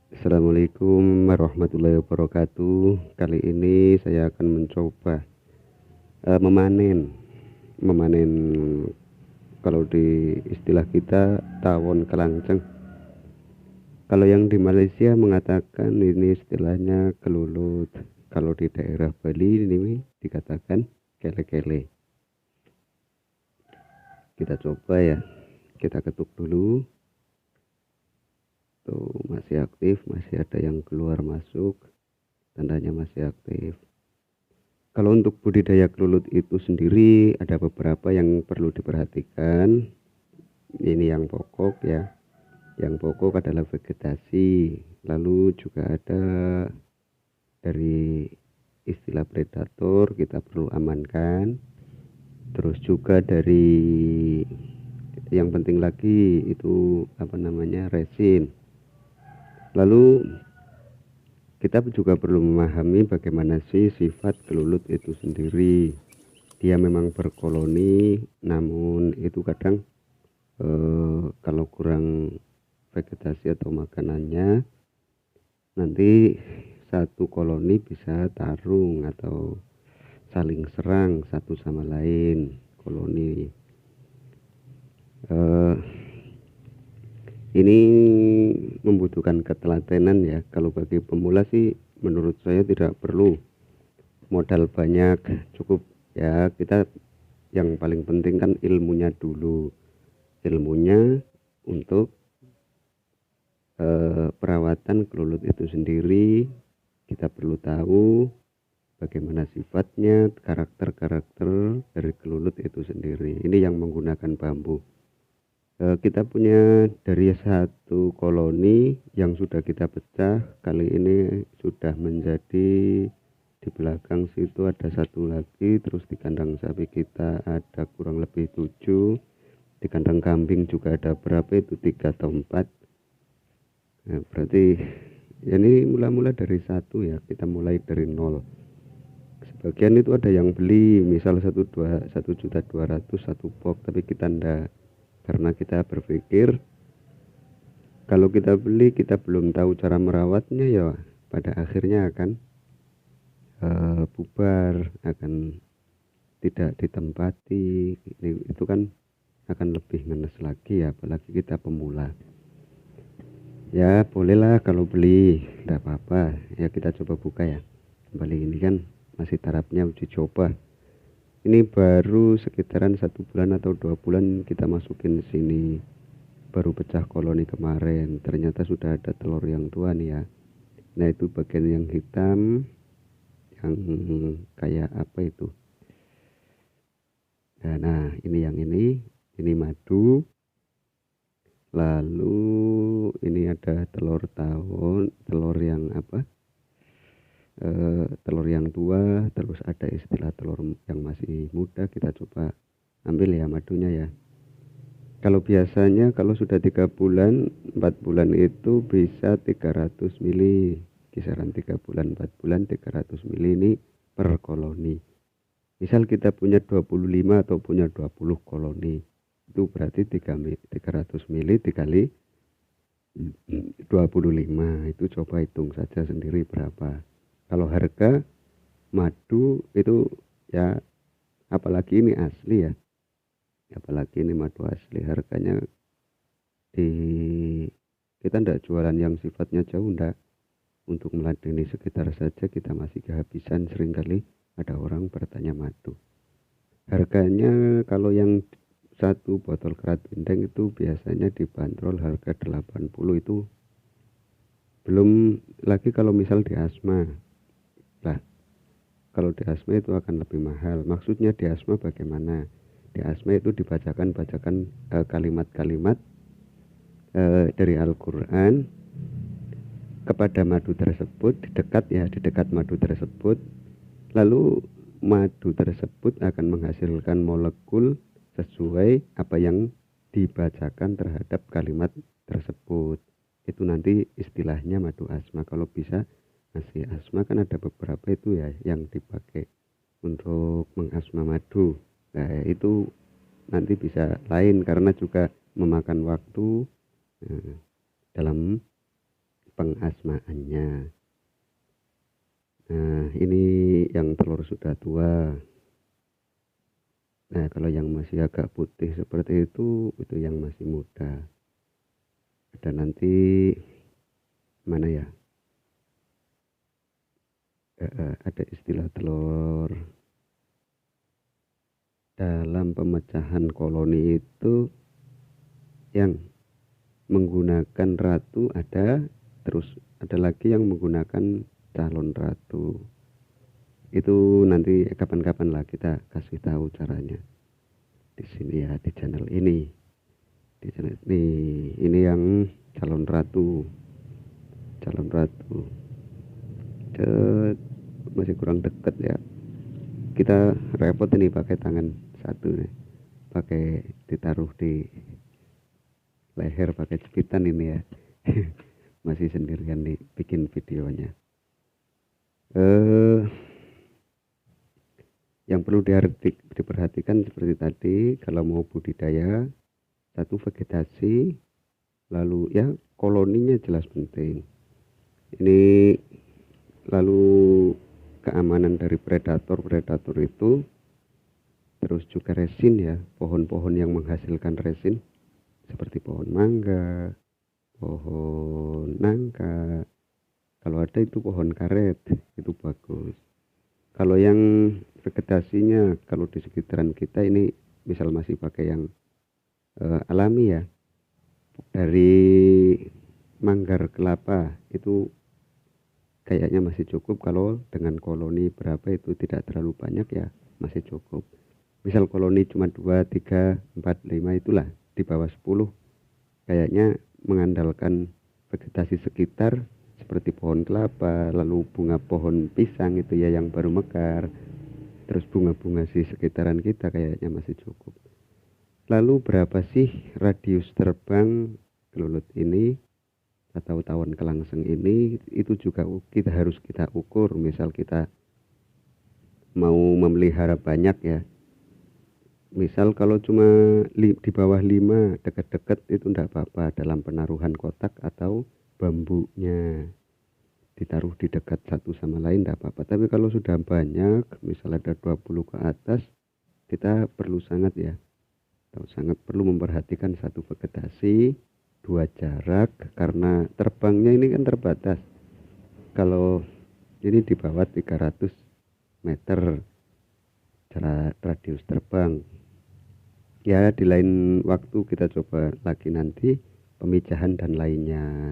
Assalamualaikum warahmatullahi wabarakatuh. Kali ini saya akan mencoba memanen. Memanen kalau di istilah kita tawon kelanceng. Kalau yang di Malaysia mengatakan ini istilahnya kelulut. Kalau di daerah Bali ini dikatakan kele-kele. Kita coba ya. Kita ketuk dulu. Tuh masih aktif, masih ada yang keluar masuk. Tandanya masih aktif. Kalau untuk budidaya kelulut itu sendiri ada beberapa yang perlu diperhatikan. Ini yang pokok ya. Yang pokok adalah vegetasi. Lalu juga ada dari istilah predator kita perlu amankan. Terus juga dari yang penting lagi itu apa namanya resin. Lalu kita juga perlu memahami bagaimana sih sifat kelulut itu sendiri. Dia memang berkoloni, namun itu kadang kalau kurang vegetasi atau makanannya, nanti satu koloni bisa tarung atau saling serang satu sama lain koloni. Ini membutuhkan ketelatenan ya. Kalau bagi pemula sih menurut saya tidak perlu modal banyak, cukup ya. Kita yang paling penting kan ilmunya dulu, ilmunya untuk perawatan kelulut itu sendiri. Kita perlu tahu bagaimana sifatnya, karakter-karakter dari kelulut itu sendiri. Ini yang menggunakan bambu. Kita punya dari satu koloni yang sudah kita pecah, kali ini sudah menjadi di belakang situ ada satu lagi, terus di kandang sapi kita ada kurang lebih 7, di kandang kambing juga ada berapa itu 3 atau 4. Nah, berarti ya ini mula-mula dari satu ya, kita mulai dari nol. Sebagian itu ada yang beli misal 1.200.000 satu box, tapi kita ndak, karena kita berpikir kalau kita beli kita belum tahu cara merawatnya ya pada akhirnya akan bubar, akan tidak ditempati. Itu kan akan lebih ngenes lagi ya, apalagi kita pemula. Ya bolehlah kalau beli, tidak apa-apa ya, kita coba buka ya. Kembali ini kan masih tarafnya uji coba. Ini baru sekitaran 1 bulan atau 2 bulan kita masukin sini, baru pecah koloni kemarin. Ternyata sudah ada telur yang tua nih ya. Nah itu bagian yang hitam, yang kayak apa itu. Nah ini yang ini madu. Lalu ini ada telur tawon, telur yang apa, telur yang tua. Terus ada istilah telur yang masih muda. Kita coba ambil ya madunya ya. Kalau biasanya kalau sudah 3 bulan 4 bulan itu bisa 300 mili, kisaran 3 bulan 4 bulan 300 mili ini per koloni. Misal kita punya 25 atau punya 20 koloni, itu berarti 300 mili dikali 25, itu coba hitung saja sendiri berapa. Kalau harga madu itu ya, apalagi ini asli ya, apalagi ini madu asli, harganya di kita ndak jualan yang sifatnya jauh, ndak. Untuk meladeni sekitar saja kita masih kehabisan. Seringkali ada orang bertanya madu harganya. Kalau yang satu botol kerat bintang itu biasanya dibanderol harga 80, itu belum lagi kalau misal di asma lah. Kalau di asma itu akan lebih mahal. Maksudnya di asma bagaimana? Di asma itu dibacakan kalimat-kalimat dari Al-Quran kepada madu tersebut, di dekat madu tersebut. Lalu madu tersebut akan menghasilkan molekul sesuai apa yang dibacakan terhadap kalimat tersebut. Itu nanti istilahnya madu asma. Kalau bisa masih asma kan ada beberapa itu ya yang dipakai untuk mengasma madu. Nah itu nanti bisa lain karena juga memakan waktu dalam pengasmaannya. Nah, ini yang telur sudah tua. Nah, kalau yang masih agak putih seperti itu yang masih muda. Ada nanti mana ya? Ada istilah telur dalam pemecahan koloni itu yang menggunakan ratu ada, terus ada lagi yang menggunakan calon ratu. Itu nanti kapan-kapan lah kita kasih tahu caranya di sini ya, di channel ini. Di channel ini yang calon ratu. Masih kurang deket ya, kita repot ini pakai tangan satu nih, pakai ditaruh di leher pakai jepitan ini ya. Masih sendirian nih bikin videonya. Yang perlu diperhatikan seperti tadi, kalau mau budidaya, satu vegetasi, lalu ya koloninya jelas penting. Ini lalu keamanan dari predator itu, terus juga resin ya, pohon-pohon yang menghasilkan resin seperti pohon mangga, pohon nangka, kalau ada itu pohon karet, itu bagus. Kalau yang vegetasinya, kalau di sekitaran kita ini misal masih pakai yang alami ya, dari manggar kelapa itu kayaknya masih cukup. Kalau dengan koloni berapa itu tidak terlalu banyak ya, masih cukup. Misal koloni cuma 2, 3, 4, 5 itulah, di bawah 10 kayaknya mengandalkan vegetasi sekitar seperti pohon kelapa, lalu bunga pohon pisang itu ya yang baru mekar, terus bunga-bunga di sekitaran kita kayaknya masih cukup. Lalu berapa sih radius terbang kelulut ini atau tawon kelangseng ini, itu juga harus kita ukur. Misal kita mau memelihara banyak ya, misal kalau cuma di bawah 5 dekat-dekat itu enggak apa-apa, dalam penaruhan kotak atau bambunya ditaruh di dekat satu sama lain enggak apa-apa. Tapi kalau sudah banyak, misal ada 20 ke atas, kita sangat perlu memperhatikan satu vegetasi, 2 jarak, karena terbangnya ini kan terbatas. Kalau ini di bawah 300 meter radius terbang ya, di lain waktu kita coba lagi nanti pemijahan dan lainnya.